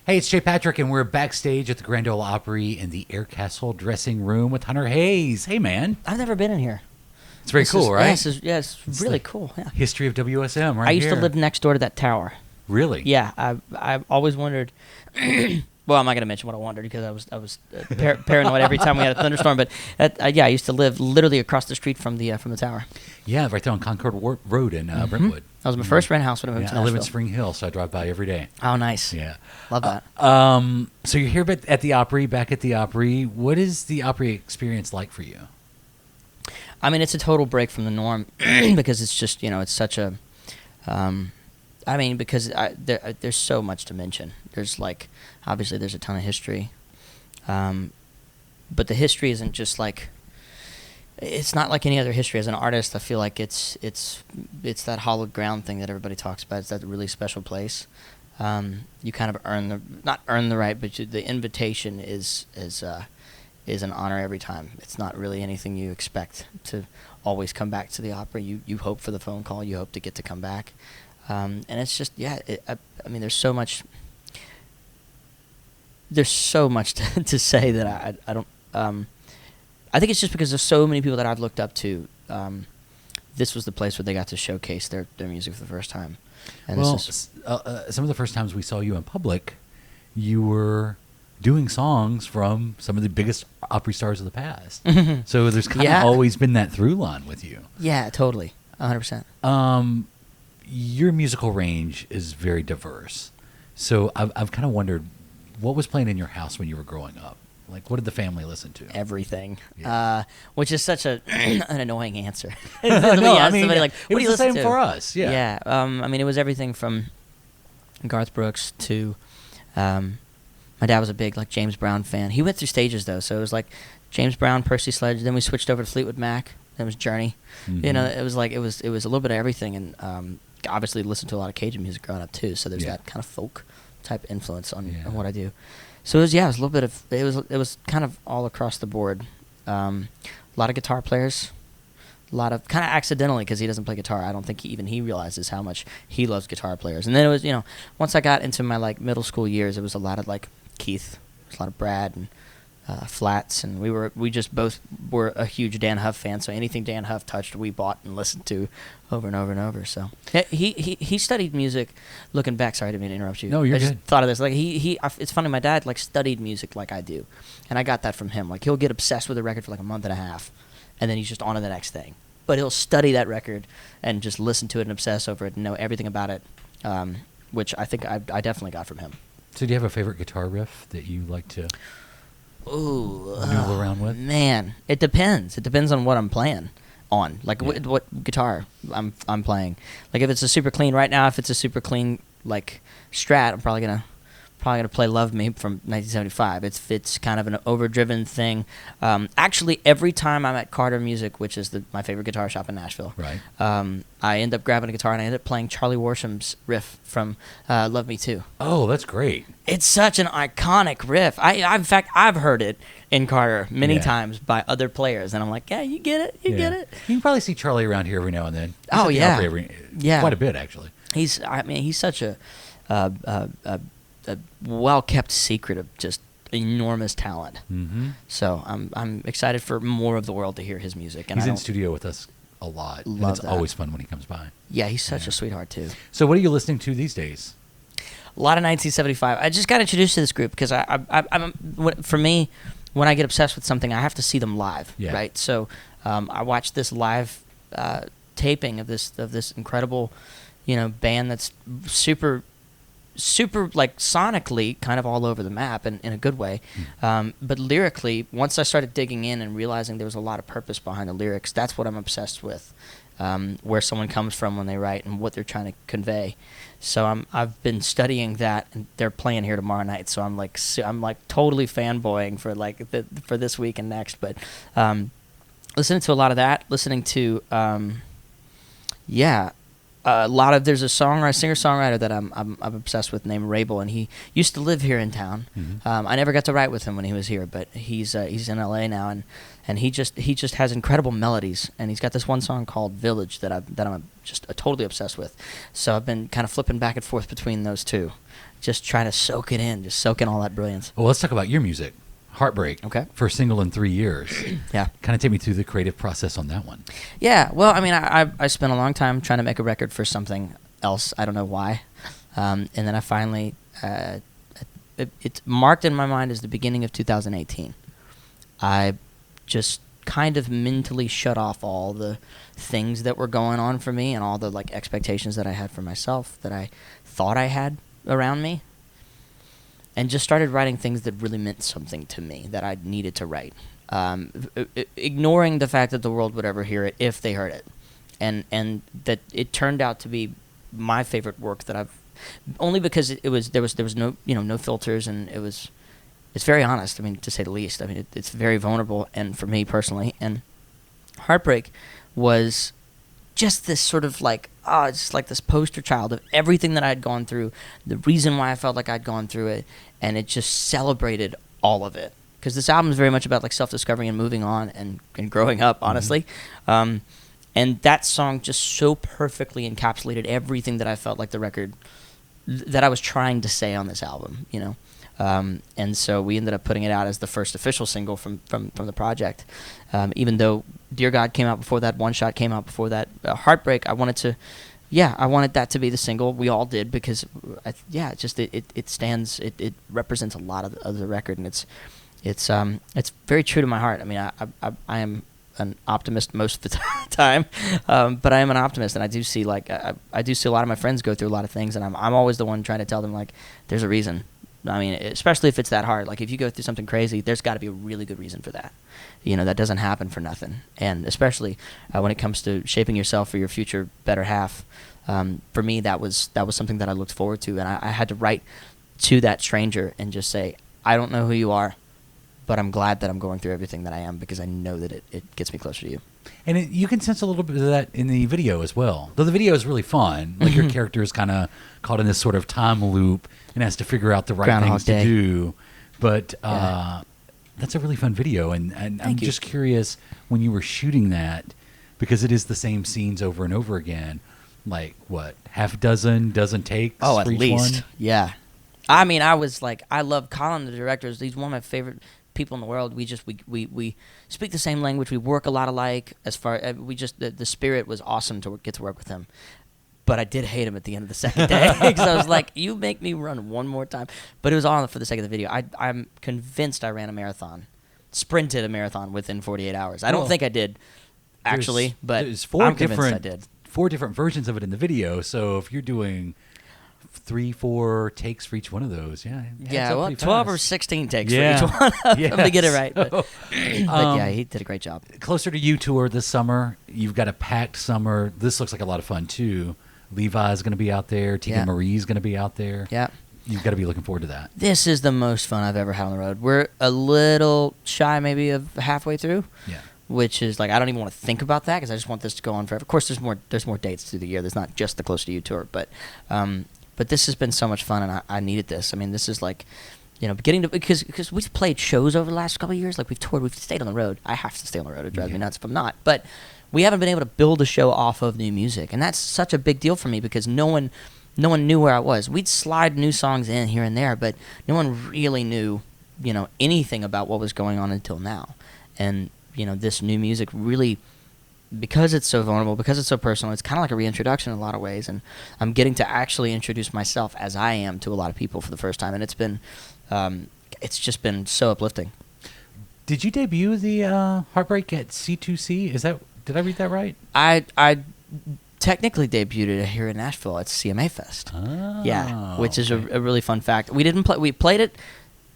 Hey, it's Jay Patrick, and we're backstage at the Grand Ole Opry in the Air Castle dressing room with Hunter Hayes. Hey, man. I've never been in here. It's very cool, right? Yes, it's really cool. Yeah. History of WSM, right? I used here. to live next door to that tower. Really? Yeah, I've always wondered. Well, I'm not going to mention what I wondered because I was paranoid every time we had a thunderstorm. But I used to live literally across the street from the tower. Yeah, right there on Concord Road in Brentwood. That was my first rent house when I moved to I Nashville. live in Spring Hill, so I drive by every day. Oh, nice. Yeah. Love that. So you're here at the Opry, back at the Opry. What is the Opry experience like for you? I mean, it's a total break from the norm because it's just, it's such a... because there's so much to mention. There's obviously there's a ton of history. But the history isn't just it's not like any other history. As an artist, I feel like it's that hollowed ground thing that everybody talks about. It's that really special place. You kind of not earn the right, but the invitation is an honor every time. It's not really anything you expect to always come back to the Opry. You hope for the phone call. You hope to get to come back. And it's just, there's so much. There's so much to say that I don't. I think it's just because there's so many people that I've looked up to. This was the place where they got to showcase their music for the first time. And some of the first times we saw you in public, you were doing songs from some of the biggest Opry stars of the past. So there's kind of always been that through line with you. Yeah, totally, 100%. Your musical range is very diverse. So I've kind of wondered, what was playing in your house when you were growing up? What did the family listen to? Everything, yeah. Which is such an annoying answer. No, I mean, what it was do you the same to? for us. Yeah. Yeah. It was everything from Garth Brooks to my dad was a big James Brown fan. He went through stages though, so it was James Brown, Percy Sledge. Then we switched over to Fleetwood Mac. Then it was Journey. Mm-hmm. It was it was a little bit of everything, and obviously listened to a lot of Cajun music growing up too. So there's that kind of folk type influence on what I do. So it was a little bit of it was kind of all across the board. A lot of guitar players, a lot of kind of accidentally because he doesn't play guitar. I don't think he realizes how much he loves guitar players. And then it was once I got into my middle school years, it was a lot of Keith, a lot of Brad and Flats, and we just both were a huge Dan Huff fan. So anything Dan Huff touched, we bought and listened to over and over and over. So he studied music. Looking back, sorry, I didn't mean to interrupt you. No, you're I just good. thought of this. It's funny. My dad studied music like I do, and I got that from him. He'll get obsessed with a record for a month and a half, and then he's just on to the next thing. But he'll study that record and just listen to it and obsess over it and know everything about it, which I think I definitely got from him. So do you have a favorite guitar riff that you like to noodle around with? Man, it depends. It depends on what I'm playing on. What guitar I'm playing. If it's a super clean right now, if it's a super clean Strat, I'm probably gonna play "Love Me" from 1975. It's kind of an overdriven thing. Actually, every time I'm at Carter Music, which is my favorite guitar shop in Nashville, right? I end up grabbing a guitar and I end up playing Charlie Warsham's riff from "Love Me Too." Oh, that's great! It's such an iconic riff. In fact, I've heard it in Carter many times by other players, and I'm like, yeah, you get it, you get it. You can probably see Charlie around here every now and then. Quite a bit actually. He's such a well-kept secret of just enormous talent. Mm-hmm. So I'm excited for more of the world to hear his music. And he's in studio with us a lot. And it's always fun when he comes by. Yeah, he's such a sweetheart too. So what are you listening to these days? A lot of 1975. I just got introduced to this group because for me, when I get obsessed with something, I have to see them live, right? So I watched this live taping of this incredible, band that's super sonically kind of all over the map in a good way. But lyrically, once I started digging in and realizing there was a lot of purpose behind the lyrics, that's what I'm obsessed with, where someone comes from when they write and what they're trying to convey. So I've been studying that, and they're playing here tomorrow night. So I'm totally fanboying for this week and next. But listening to a lot of that, listening to a lot of there's a singer-songwriter that I'm obsessed with named Rabel, and he used to live here in town. Mm-hmm. I never got to write with him when he was here, but he's in LA now, and he just has incredible melodies, and he's got this one song called Village that I'm just totally obsessed with. So I've been kind of flipping back and forth between those two, just trying to soak it in, just soak in all that brilliance. Well, let's talk about your music. Heartbreak. Okay. First single in 3 years. Yeah. Kind of take me through the creative process on that one. Yeah. Well, I mean, I spent a long time trying to make a record for something else. I don't know why. And then I finally, it's marked in my mind as the beginning of 2018. I just kind of mentally shut off all the things that were going on for me and all the like expectations that I had for myself that I thought I had around me, and just started writing things that really meant something to me that I needed to write, ignoring the fact that the world would ever hear it if they heard it, and that it turned out to be my favorite work that I've, only because there was no no filters, and it's very honest. I mean, to say the least. I mean, it's very vulnerable, and for me personally, and Heartbreak was just this sort of like, it's like this poster child of everything that I'd gone through, the reason why I felt like I'd gone through it, and it just celebrated all of it. Because this album is very much about like self-discovery and moving on and growing up, honestly. Mm-hmm. And that song just so perfectly encapsulated everything that I felt like the record that I was trying to say on this album, and so we ended up putting it out as the first official single from the project. Even though Dear God came out before that, One Shot came out before that, Heartbreak, I wanted that to be the single. We all did, because it stands, it represents a lot of the record, and it's very true to my heart. I mean, I am an optimist most of the time, but I am an optimist, and I do see I do see a lot of my friends go through a lot of things, and I'm always the one trying to tell them like there's a reason. I mean, especially if it's that hard. Like if you go through something crazy, there's got to be a really good reason for that. That doesn't happen for nothing. And especially when it comes to shaping yourself for your future better half, for me that was something that I looked forward to, and I had to write to that stranger and just say, I don't know who you are, but I'm glad that I'm going through everything that I am, because I know that it gets me closer to you. And you can sense a little bit of that in the video as well. Though the video is really fun. Like your character is kind of caught in this sort of time loop and has to figure out the right things to do. But that's a really fun video. And I'm just curious, when you were shooting that, because it is the same scenes over and over again, like what, half a dozen takes at for each least one? Yeah. I mean, I was like, I love Colin, the director. He's one of my favorite people in the world. We speak the same language. We work a lot alike. As far the spirit was awesome to get to work with him. But I did hate him at the end of the second day, because I was like, you make me run one more time. But it was all for the sake of the video. I'm convinced I ran a marathon, sprinted a marathon within 48 hours. I don't think I did, actually, but I'm convinced I did. 4 different versions of it in the video. So if you're doing 3-4 takes for each one of those, 12 or 16 takes for each one of them to get it right. But yeah, he did a great job. Closer to You tour this summer. You've got a packed summer. This looks like a lot of fun too. Levi's going to be out there. Tika Marie's going to be out there. Yeah. You've got to be looking forward to that. This is the most fun I've ever had on the road. We're a little shy maybe of halfway through. Yeah. Which is like, I don't even want to think about that, because I just want this to go on forever. Of course, there's more dates through the year. There's not just the Closer to You tour, but this has been so much fun, and I needed this. I mean, this is like, beginning to, because we've played shows over the last couple of years. Like we've toured, we've stayed on the road. I have to stay on the road. It drives me nuts if I'm not. But we haven't been able to build a show off of new music, and that's such a big deal for me, because no one knew where I was. We'd slide new songs in here and there, but no one really knew, anything about what was going on until now. And this new music really, because it's so vulnerable, because it's so personal, it's kind of like a reintroduction in a lot of ways, and I'm getting to actually introduce myself as I am to a lot of people for the first time, and it's just been so uplifting. Did you debut the Heartbreak at C2C? Did I read that right? I technically debuted it here in Nashville at CMA Fest. Oh, yeah, which is a really fun fact. We played it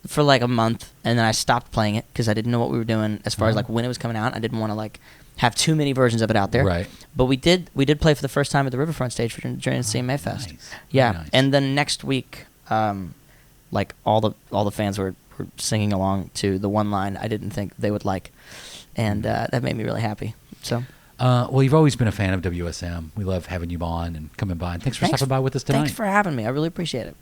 for like a month, and then I stopped playing it because I didn't know what we were doing as far as like when it was coming out. I didn't want to like have too many versions of it out there. Right. But we did play for the first time at the Riverfront stage during CMA Fest. Nice. Yeah. Nice. And then next week, like all the fans were singing along to the one line I didn't think they would like, and that made me really happy. So. Well, you've always been a fan of WSM. We love having you on and coming by. And thanks for stopping by with us tonight. Thanks for having me. I really appreciate it.